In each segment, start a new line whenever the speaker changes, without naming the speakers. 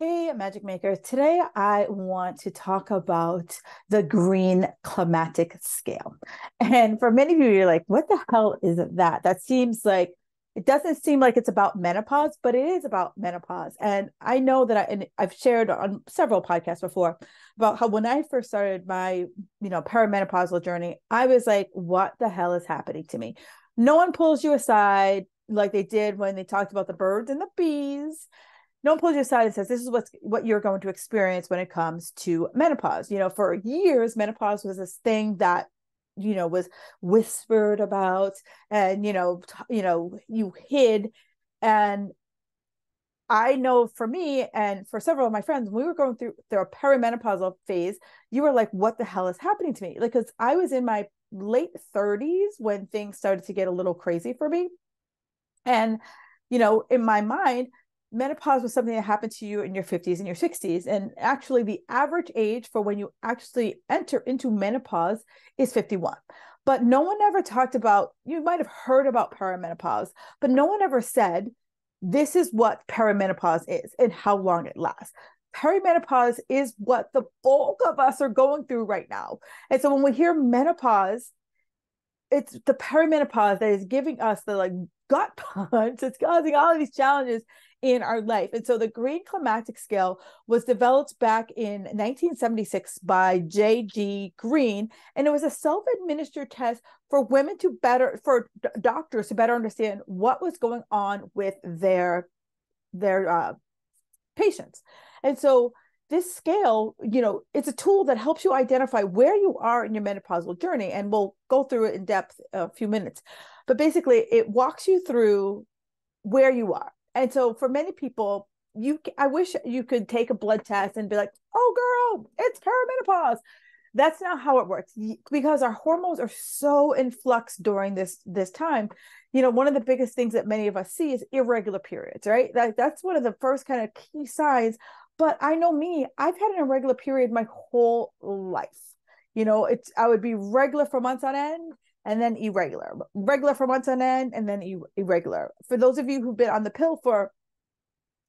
Hey, Magic Maker. Today I want to talk about the Greene Climatic Scale. And for many of you, you're like, what the hell is that? That seems like it doesn't seem like it's about menopause, but it is about menopause. And I know that I've shared on several podcasts before about how when I first started my, perimenopausal journey, I was like, what the hell is happening to me? No one pulls you aside like they did when they talked about the birds and the bees. No one pulls you aside and says this is what you're going to experience when it comes to menopause. For years menopause was this thing that was whispered about, and you hid. And I know for me and for several of my friends, when we were going through their perimenopausal phase, you were like, what the hell is happening to me? Like, because I was in my late 30s when things started to get a little crazy for me. And in my mind, menopause was something that happened to you in your 50s and your 60s. And actually, the average age for when you actually enter into menopause is 51. But no one ever talked about, you might have heard about perimenopause, but no one ever said, this is what perimenopause is and how long it lasts. Perimenopause is what the bulk of us are going through right now. And so when we hear menopause, it's the perimenopause that is giving us the gut punch. It's causing all of these challenges in our life. And so the Greene Climacteric Scale was developed back in 1976 by J.G. Greene, and it was a self-administered test for doctors to better understand what was going on with their patients. And so this scale, it's a tool that helps you identify where you are in your menopausal journey. And we'll go through it in depth in a few minutes. But basically, it walks you through where you are. And so for many people, I wish you could take a blood test and be like, oh, girl, it's perimenopause. That's not how it works, because our hormones are so in flux during this time. One of the biggest things that many of us see is irregular periods, right? That's one of the first kind of key signs. But I know me, I've had an irregular period my whole life. I would be regular for months on end and then irregular, regular for months on end and then irregular. For those of you who've been on the pill for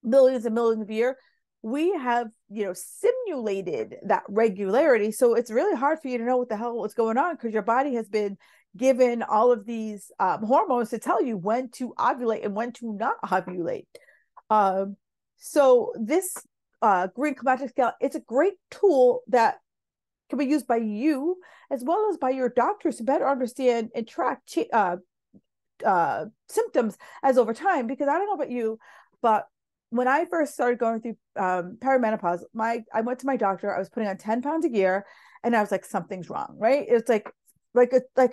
millions and millions of years, we have simulated that regularity, so it's really hard for you to know what the hell was going on, because your body has been given all of these hormones to tell you when to ovulate and when to not ovulate. So this Greene Climacteric Scale, it's a great tool that can be used by you as well as by your doctors to better understand and track symptoms as over time. Because I don't know about you, but when I first started going through perimenopause, I went to my doctor. I was putting on 10 pounds a year, and I was like, something's wrong, right? It's like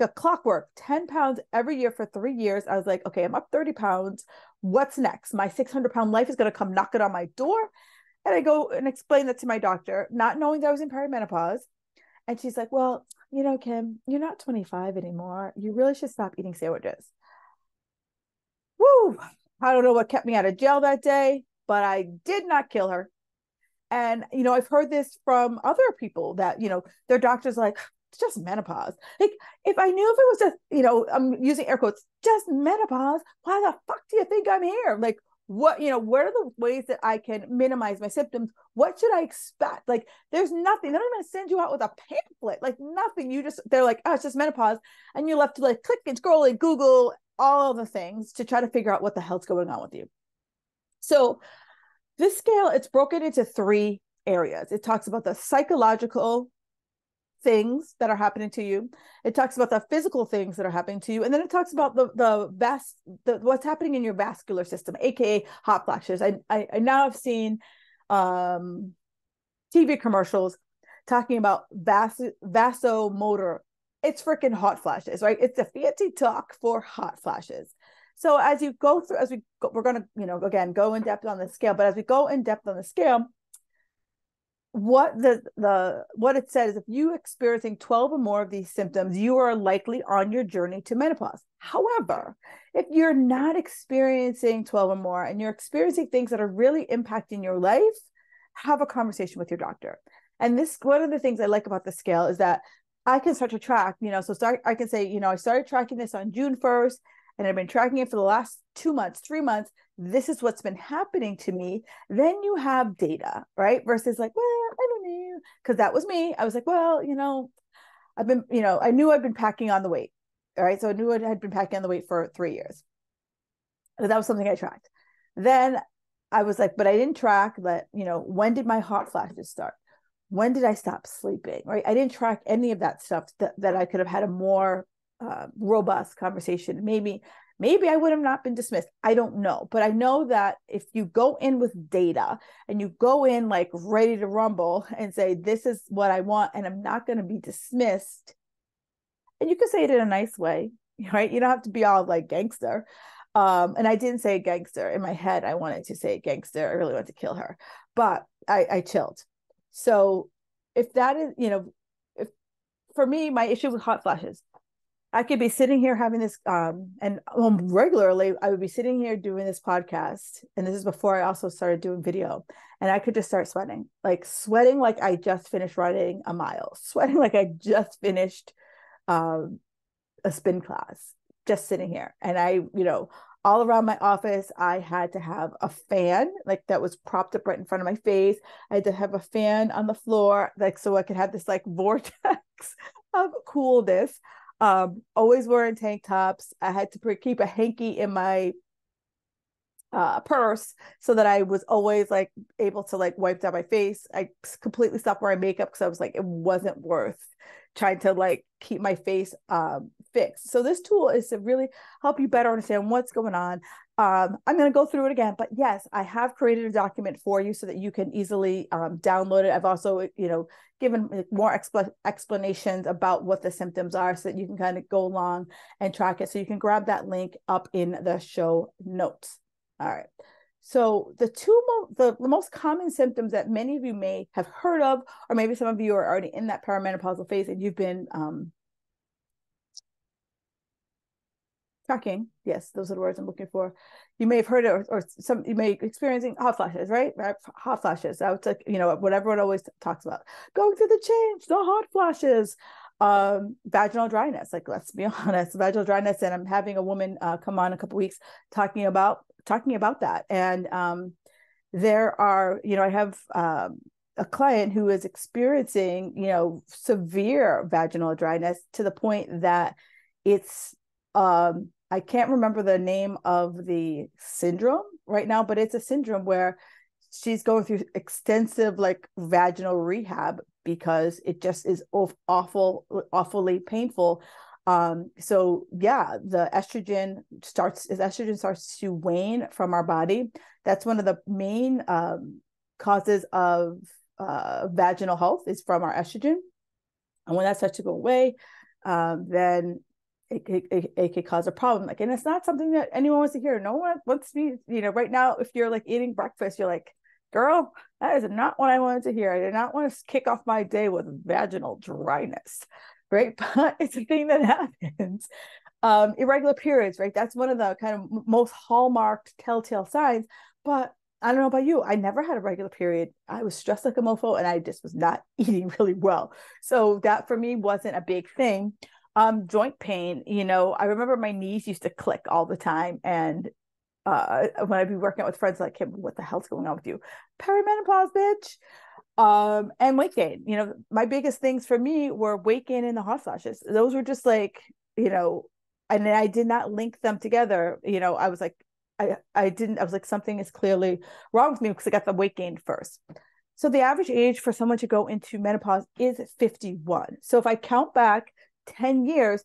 a clockwork, 10 pounds every year for 3 years. I was like, okay, I'm up 30 pounds. What's next? My 600-pound life is going to come knocking on my door. And I go and explain that to my doctor, not knowing that I was in perimenopause. And she's like, well, Kim, you're not 25 anymore. You really should stop eating sandwiches. Woo! I don't know what kept me out of jail that day, but I did not kill her. And, I've heard this from other people that, their doctor's like, it's just menopause. Like, if I knew if it was just, I'm using air quotes, just menopause, why the fuck do you think I'm here? Like, what are the ways that I can minimize my symptoms? What should I expect? Like, there's nothing. They're not even send you out with a pamphlet, like nothing. They're like, oh, it's just menopause. And you're left to like click and scroll and Google all the things to try to figure out what the hell's going on with you. So this scale, it's broken into 3 areas. It talks about the psychological things that are happening to you. It talks about the physical things that are happening to you. And then it talks about what's happening in your vascular system, AKA hot flashes. I now have seen TV commercials talking about vasomotor. It's freaking hot flashes, right? It's a fancy talk for hot flashes. So as we go, we're going to, again, go in depth on the scale, but as we go in depth on the scale, what it said is if you experiencing 12 or more of these symptoms, you are likely on your journey to menopause. However, if you're not experiencing 12 or more and you're experiencing things that are really impacting your life, have a conversation with your doctor. And one of the things I like about the scale is that I can start to track, I can say, I started tracking this on June 1st. and I've been tracking it for the last 2 months, 3 months, this is what's been happening to me, then you have data, right? Versus like, well, I don't know. Because that was me. I was like, well, I've been, I knew I'd been packing on the weight. All right. So I knew I had been packing on the weight for 3 years. So that was something I tracked. Then I was like, but I didn't track that, when did my hot flashes start? When did I stop sleeping? Right. I didn't track any of that stuff that I could have had a more robust conversation. Maybe I would have not been dismissed. I don't know. But I know that if you go in with data and you go in like ready to rumble and say, this is what I want, and I'm not going to be dismissed. And you can say it in a nice way, right? You don't have to be all like gangster. And I didn't say gangster. In my head, I wanted to say gangster. I really wanted to kill her. But I chilled. So if that is, if for me, my issue with hot flashes, I could be sitting here having this, and regularly I would be sitting here doing this podcast. And this is before I also started doing video. And I could just start sweating like I just finished running a mile, sweating like I just finished a spin class, just sitting here. And all around my office, I had to have a fan like that was propped up right in front of my face. I had to have a fan on the floor, like so I could have this like vortex of coolness. Always wearing tank tops. I had to keep a hanky in my purse so that I was always like able to like wipe down my face. I completely stopped wearing makeup because I was like, it wasn't worth trying to like keep my face fixed. So this tool is to really help you better understand what's going on. I'm going to go through it again, but yes, I have created a document for you so that you can easily download it. I've also, given more explanations about what the symptoms are so that you can kind of go along and track it. So you can grab that link up in the show notes. All right. So the most common symptoms that many of you may have heard of, or maybe some of you are already in that perimenopausal phase and you've been tracking. Yes, those are the words I'm looking for. You may have heard it, or you may be experiencing hot flashes, right? Hot flashes. That's like, what everyone always talks about. Going through the change, the hot flashes. Vaginal dryness. Like, let's be honest, vaginal dryness. And I'm having a woman come on a couple weeks talking about that. And there are, I have a client who is experiencing, severe vaginal dryness to the point that it's I can't remember the name of the syndrome right now, but it's a syndrome where she's going through extensive like vaginal rehab because it just is awfully painful. So yeah, the estrogen starts to wane from our body. That's one of the main causes of vaginal health is from our estrogen. And when that starts to go away, then it could cause a problem. Like, and it's not something that anyone wants to hear. No one wants to be, right now, if you're like eating breakfast, you're like, girl, that is not what I wanted to hear. I did not want to kick off my day with vaginal dryness, right? But it's a thing that happens. Irregular periods, right? That's one of the kind of most hallmarked telltale signs. But I don't know about you. I never had a regular period. I was stressed like a mofo and I just was not eating really well. So that for me wasn't a big thing. Joint pain, I remember my knees used to click all the time. And when I'd be working out with friends, like, hey, what the hell's going on with you? Perimenopause, bitch. And weight gain. My biggest things for me were weight gain and the hot flashes. Those were just like, and I did not link them together. I was like, I was like, something is clearly wrong with me because I got the weight gain first. So the average age for someone to go into menopause is 51. So if I count back 10 years,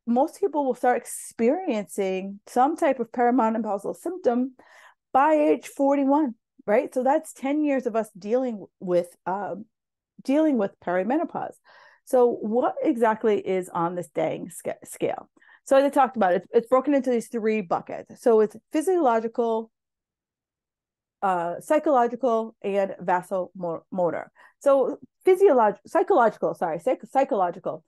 most people will start experiencing some type of perimenopausal symptom by age 41, right? So that's 10 years of us dealing with perimenopause. So what exactly is on this dang scale? So as I talked about, it's broken into these 3 buckets. So it's physiological, psychological, and vasomotor. So psychological.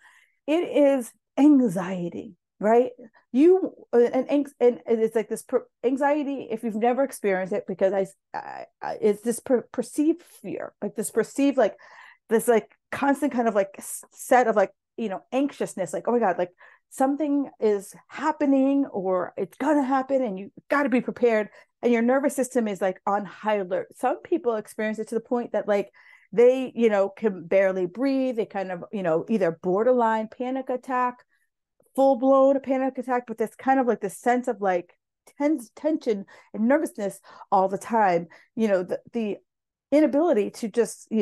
It is anxiety, right? And it's like this anxiety, if you've never experienced it, because it's this perceived fear, like this perceived, like this like constant kind of like set of like, anxiousness, like, oh my God, like something is happening or it's going to happen and you got to be prepared, and your nervous system is like on high alert. Some people experience it to the point that like they, can barely breathe. They kind of, either borderline panic attack, full blown panic attack, but there's kind of like this sense of like tension and nervousness all the time. The inability to just,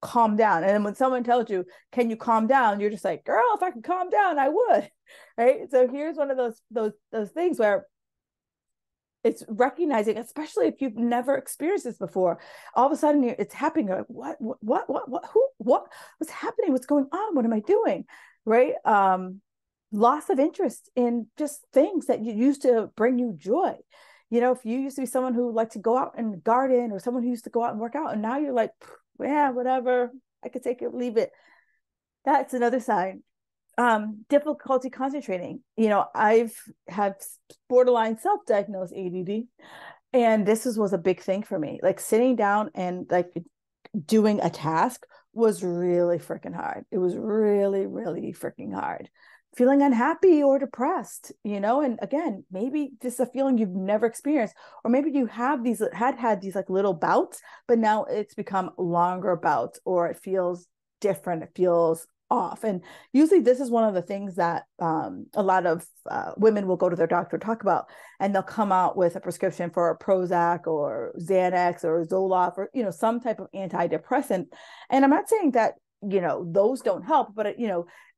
calm down. And then when someone tells you, can you calm down? You're just like, girl, if I could calm down, I would. Right. So here's one of those things where it's recognizing, especially if you've never experienced this before, all of a sudden it's happening. You're like, what's happening? What's going on? What am I doing? Right. Loss of interest in just things that you used to bring you joy. If you used to be someone who liked to go out and garden, or someone who used to go out and work out, and now you're like, yeah, whatever, I could take it, leave it. That's another sign. Difficulty concentrating. I've had borderline self-diagnosed ADD, and this was a big thing for me. Like sitting down and like doing a task was really freaking hard. It was really, really freaking hard. Feeling unhappy or depressed, and again, maybe this is a feeling you've never experienced, or maybe you have had these like little bouts, but now it's become longer bouts, or it feels different. It feels off. And usually this is one of the things that a lot of women will go to their doctor to talk about, and they'll come out with a prescription for a Prozac or Xanax or Zoloft, or some type of antidepressant. And I'm not saying that those don't help, but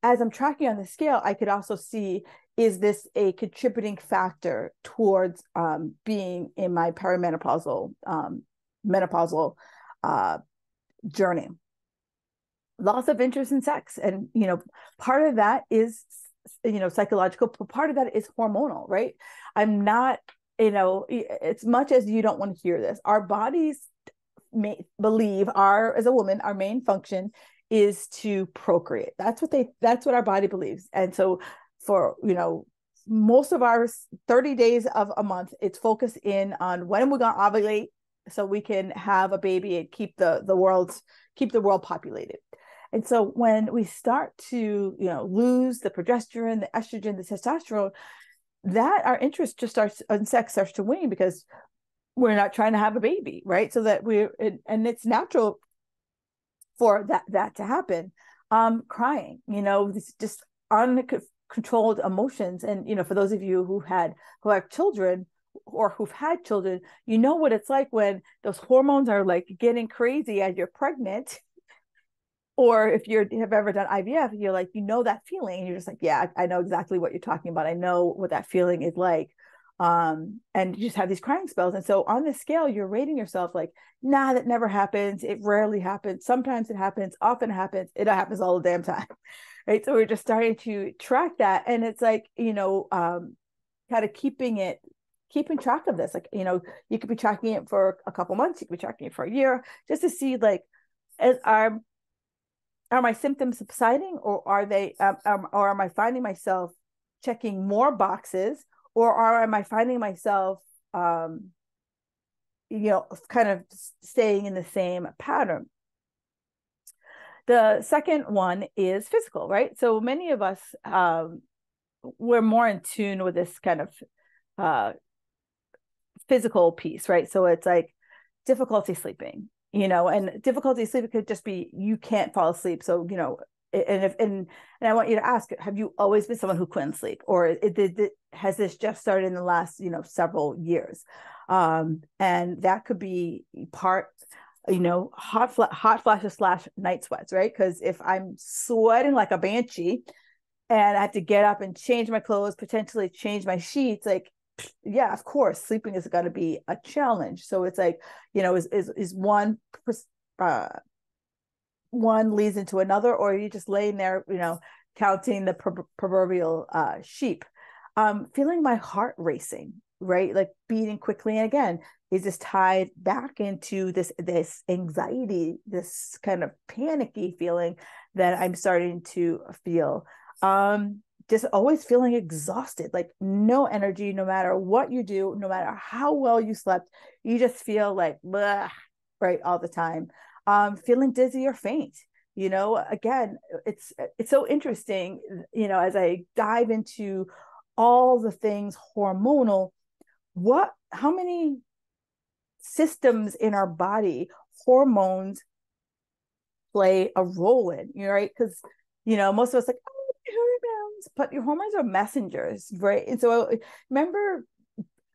as I'm tracking on the scale, I could also see, is this a contributing factor towards being in my perimenopausal menopausal journey? Loss of interest in sex. And, part of that is, psychological, but part of that is hormonal, right? I'm not, as much as you don't want to hear this, our bodies believe as a woman, our main function is to procreate. That's what our body believes. And so for, most of our 30 days of a month, it's focused in on when we're going to ovulate so we can have a baby and keep the world populated. And so when we start to, lose the progesterone, the estrogen, the testosterone, that our interest just in sex starts to wane, because we're not trying to have a baby, right? So that and it's natural for that to happen. Crying, this just uncontrolled emotions. And, for those of you who have children or who've had children, what it's like when those hormones are like getting crazy as you're pregnant. Or if you have ever done IVF, you're like, that feeling, and you're just like, yeah, I know exactly what you're talking about. I know what that feeling is like. And you just have these crying spells. And so on the scale, you're rating yourself like, nah, that never happens. It rarely happens. Sometimes it happens. Often it happens. It happens all the damn time. Right. So we're just starting to track that. And it's like, kind of keeping track of this. Like, you could be tracking it for a couple months. You could be tracking it for a year, just to see like, are my symptoms subsiding, or are they, or am I finding myself checking more boxes, or am I finding myself, kind of staying in the same pattern? The second one is physical, right? So many of us, we're more in tune with this kind of physical piece, right? So it's like difficulty sleeping, and difficulty sleeping could just be you can't fall asleep. So, and I want you to ask, have you always been someone who couldn't sleep, or has this just started in the last, several years? And that could be part, hot flashes / night sweats, right? Because if I'm sweating like a banshee and I have to get up and change my clothes, potentially change my sheets, like, yeah, of course, sleeping is going to be a challenge. So it's like, is one leads into another, or are you just laying there, counting the proverbial sheep? Feeling my heart racing, right? Like beating quickly. And again, is this tied back into this anxiety, this kind of panicky feeling that I'm starting to feel? Just always feeling exhausted, like no energy, no matter what you do, no matter how well you slept, you just feel like, bleh, right, all the time. Feeling dizzy or faint, Again, it's so interesting, as I dive into all the things hormonal, how many systems in our body hormones play a role in, right? Because, most of us like, oh, hormones, but your hormones are messengers, right? And so remember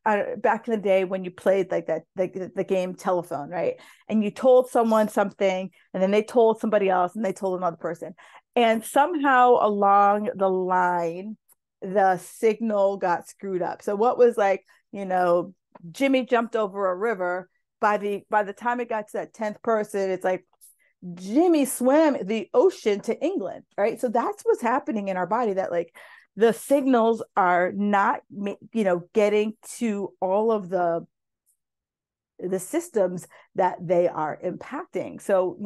back in the day when you played like that, like the game telephone, right? And you told someone something, and then they told somebody else, and they told another person. And somehow along the line, the signal got screwed up. So what was like, Jimmy jumped over a river. By the time it got to that 10th person, it's like Jimmy swam the ocean to England, right? So that's what's happening in our body, that like the signals are not, getting to all of the systems that they are impacting. So,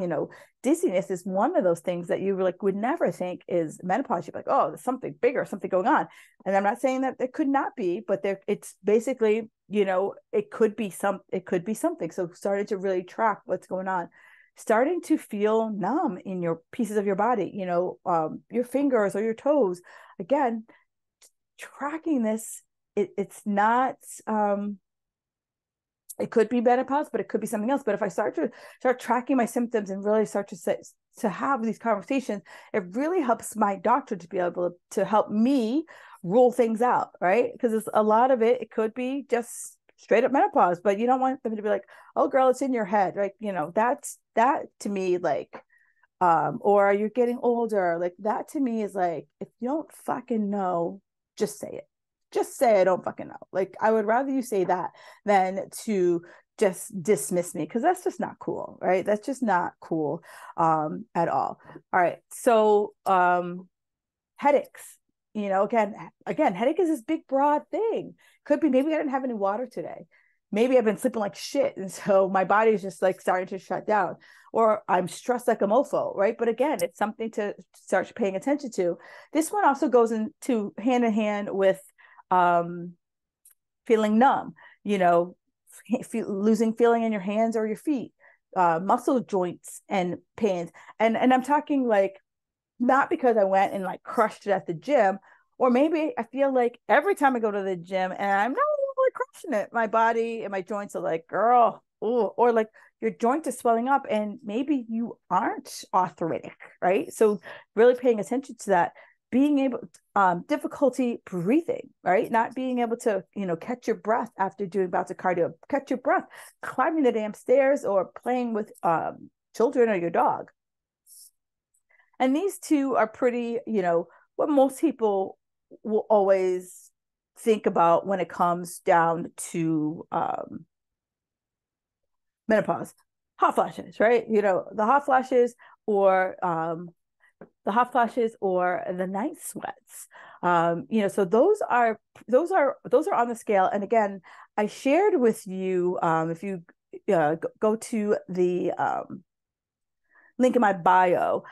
dizziness is one of those things that you like would never think is menopause. You're like, oh, there's something bigger, something going on. And I'm not saying that it could not be, but it's basically, it could be something. So starting to really track what's going on, starting to feel numb in your pieces of your body, your fingers or your toes. Again, tracking this, it's not, it could be menopause, but it could be something else. But if I start tracking my symptoms and really start to have these conversations, it really helps my doctor to be able to help me rule things out, right? Because a lot of it could be just straight up menopause, but you don't want them to be like, oh girl, it's in your head, right? That to me, like, or you're getting older, like that to me is like, if you don't fucking know, just say it. Just say I don't fucking know. Like, I would rather you say that than to just dismiss me, because that's just not cool, right? That's just not cool at all. All right. So headaches, again, headache is this big broad thing. Could be maybe I didn't have any water today. Maybe I've been sleeping like shit, and so my body is just like starting to shut down, or I'm stressed like a mofo, right? But again, it's something to start paying attention to. This one also goes into hand in hand with feeling numb, losing feeling in your hands or your feet, muscle joints and pains. And I'm talking like, not because I went and like crushed it at the gym, or maybe I feel like every time I go to the gym and I'm not really crushing it, my body and my joints are like, girl, ooh, or like your joint is swelling up and maybe you aren't arthritic, right? So really paying attention to that, being able, difficulty breathing, right? Not being able to, catch your breath after doing bouts of cardio, catch your breath, climbing the damn stairs or playing with children or your dog. And these two are pretty, what most people will always think about when it comes down to menopause. Hot flashes, right? The hot flashes, or the night sweats. So those are on the scale. And again, I shared with you, if you go to the link in my bio,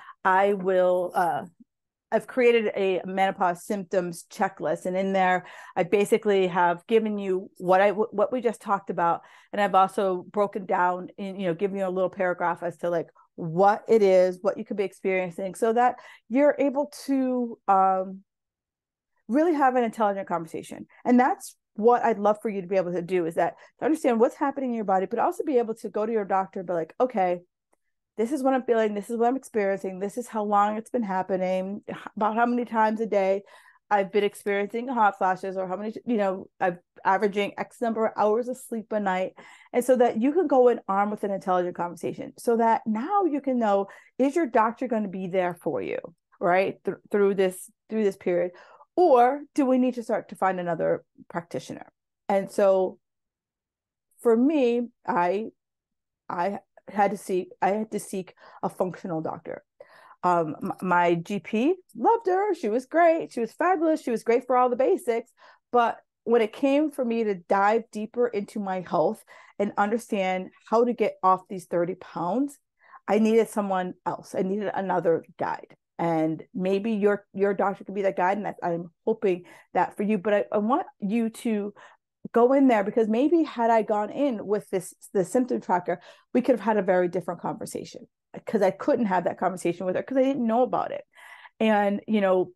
I've created a menopause symptoms checklist, and in there I basically have given you what we just talked about, and I've also broken down in, given you a little paragraph as to like what it is, what you could be experiencing, so that you're able to really have an intelligent conversation. And that's what I'd love for you to be able to do, is that to understand what's happening in your body, but also be able to go to your doctor and be like, okay, this is what I'm feeling, this is what I'm experiencing, this is how long it's been happening, about how many times a day I've been experiencing hot flashes, or how many, I'm averaging X number of hours of sleep a night. And so that you can go in armed with an intelligent conversation, so that now you can know, is your doctor going to be there for you, right? Through this period, or do we need to start to find another practitioner? And so for me, I had to seek a functional doctor. My GP loved her. She was great. She was fabulous. She was great for all the basics. But when it came for me to dive deeper into my health and understand how to get off these 30 pounds, I needed someone else. I needed another guide. And maybe your doctor could be that guide. And I'm hoping that for you. But I want you to go in there, because maybe had I gone in with the symptom tracker, we could have had a very different conversation. because I couldn't have that conversation with her because I didn't know about it. And, you know,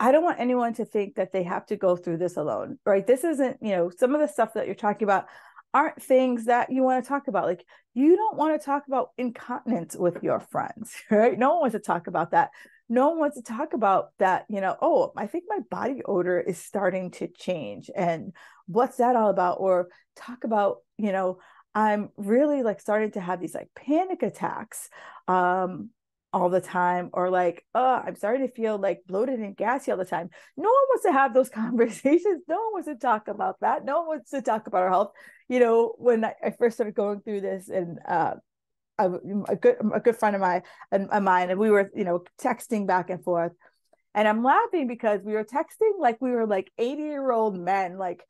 I don't want anyone to think that they have to go through this alone, right? This isn't, you know, some of the stuff that you're talking about aren't things that you want to talk about. Like, you don't want to talk about incontinence with your friends, right? No one wants to talk about that. No one wants to talk about that, you know, oh, I think my body odor is starting to change. And what's that all about? Or talk about, you know, I'm really like starting to have these like panic attacks. All the time, or like, oh, I'm starting to feel like bloated and gassy all the time. No one wants to have those conversations. No one wants to talk about that. No one wants to talk about our health. You know, when I first started going through this, and a good friend of mine, and we were, you know, texting back and forth, and I'm laughing because we were texting like we were like 80-year-old men, like,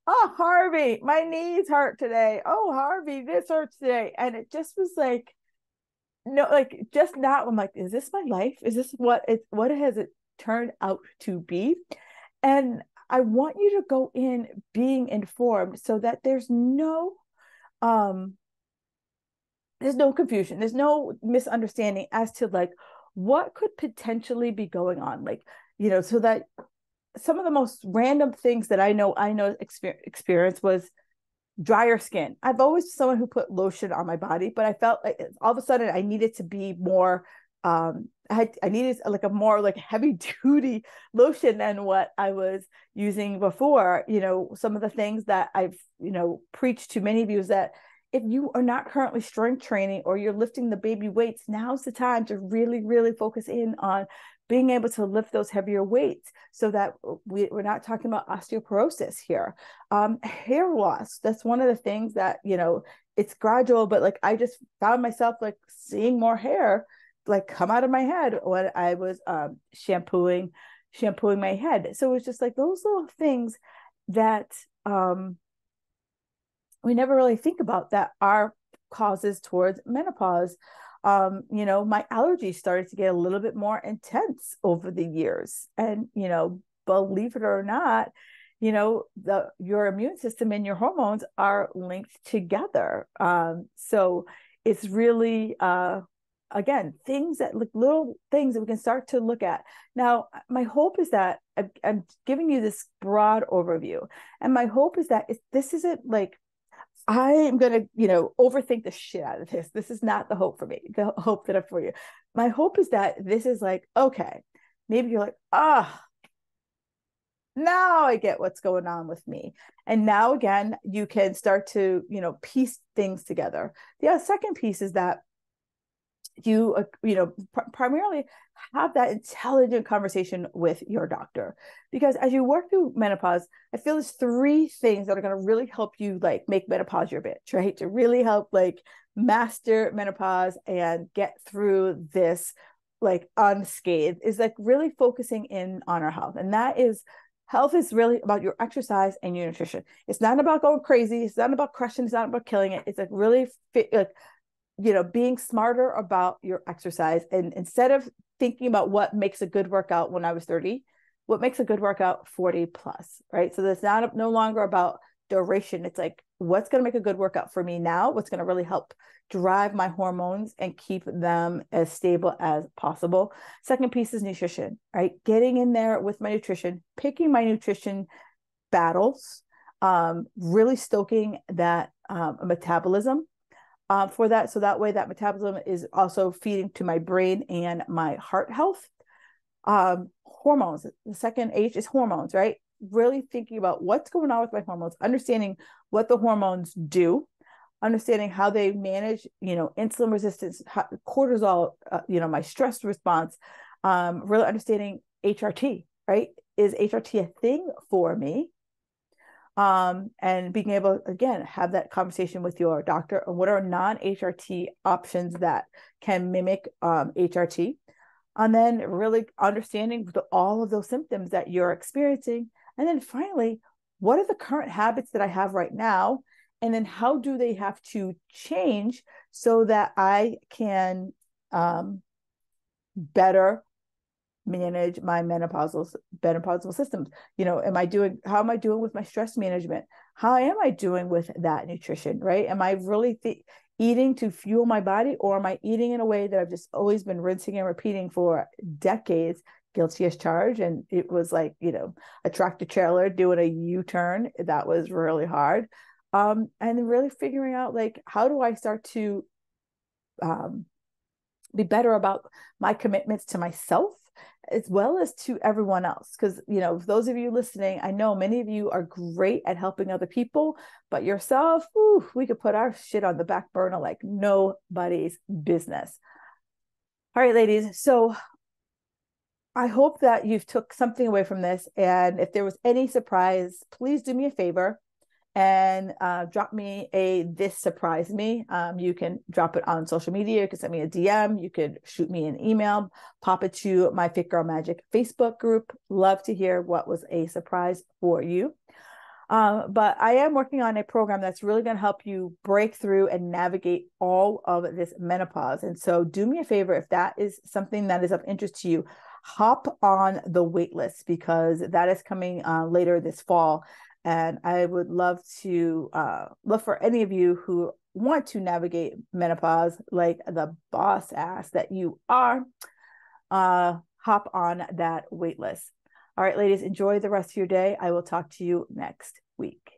oh, Harvey, my knees hurt today. Oh, Harvey, this hurts today, and it just was like, no, like, just not. I'm like, is this my life? Is this what has it turned out to be? And I want you to go in being informed so that um there's no confusion, there's no misunderstanding as to like what could potentially be going on. Like, you know, so that some of the most random things that I know experience was drier skin. I've always been someone who put lotion on my body, but I felt like all of a sudden I needed to be more, I needed like a more like heavy duty lotion than what I was using before. You know, some of the things that I've, you know, preached to many of you is that if you are not currently strength training or you're lifting the baby weights, now's the time to really, really focus in on being able to lift those heavier weights so that we're not talking about osteoporosis here. Hair loss, that's one of the things that, you know, it's gradual, but like I just found myself like seeing more hair like come out of my head when I was shampooing my head. So it's just like those little things that we never really think about that are causes towards menopause. You know, my allergies started to get a little bit more intense over the years. And, you know, believe it or not, you know, your immune system and your hormones are linked together. So it's really, again, things that like little things that we can start to look at. Now, my hope is that I'm giving you this broad overview. And my hope is that this isn't like, I am going to, you know, overthink the shit out of this. This is not the hope for me, the hope that I'm for you. My hope is that this is like, okay, maybe you're like, now I get what's going on with me. And now again, you can start to, you know, piece things together. The second piece is that you primarily have that intelligent conversation with your doctor, because as you work through menopause, I feel there's three things that are going to really help you like make menopause your bitch, right? To really help like master menopause and get through this like unscathed is like really focusing in on our health. And that is, health is really about your exercise and your nutrition. It's not about going crazy, it's not about crushing, it's not about killing it. It's like really like, you know, being smarter about your exercise. And instead of thinking about what makes a good workout when I was 30, what makes a good workout 40 plus, right? So that's no longer about duration. It's like, what's going to make a good workout for me now? What's going to really help drive my hormones and keep them as stable as possible? Second piece is nutrition, right? Getting in there with my nutrition, picking my nutrition battles, really stoking that metabolism for that. So that way that metabolism is also feeding to my brain and my heart health. Hormones, the second H is hormones, right? Really thinking about what's going on with my hormones, understanding what the hormones do, understanding how they manage, you know, insulin resistance, cortisol, you know, my stress response, really understanding HRT, right? Is HRT a thing for me? And being able, again, have that conversation with your doctor on what are non-HRT options that can mimic HRT. And then really understanding all of those symptoms that you're experiencing. And then finally, what are the current habits that I have right now? And then how do they have to change so that I can better manage my menopausal systems? You know, how am I doing with my stress management? how am I doing with that nutrition, right? Am I really eating to fuel my body, or am I eating in a way that I've just always been rinsing and repeating for decades? Guilty as charged. And it was like, a tractor trailer doing a U-turn. That was really hard. And really figuring out, like, how do I start to um, be better about my commitments to myself as well as to everyone else. Because, those of you listening, I know many of you are great at helping other people, but yourself, we could put our shit on the back burner like nobody's business. All right, ladies. So I hope that you've took something away from this. And if there was any surprise, please do me a favor and drop me this surprised me. You can drop it on social media. You can send me a DM. You could shoot me an email, pop it to my Fit Girl Magic Facebook group. Love to hear what was a surprise for you. But I am working on a program that's really going to help you break through and navigate all of this menopause. And so do me a favor, if that is something that is of interest to you, hop on the wait list, because that is coming later this fall. And I would love to look for any of you who want to navigate menopause like the boss ass that you are. Hop on that wait list. All right, ladies, enjoy the rest of your day. I will talk to you next week.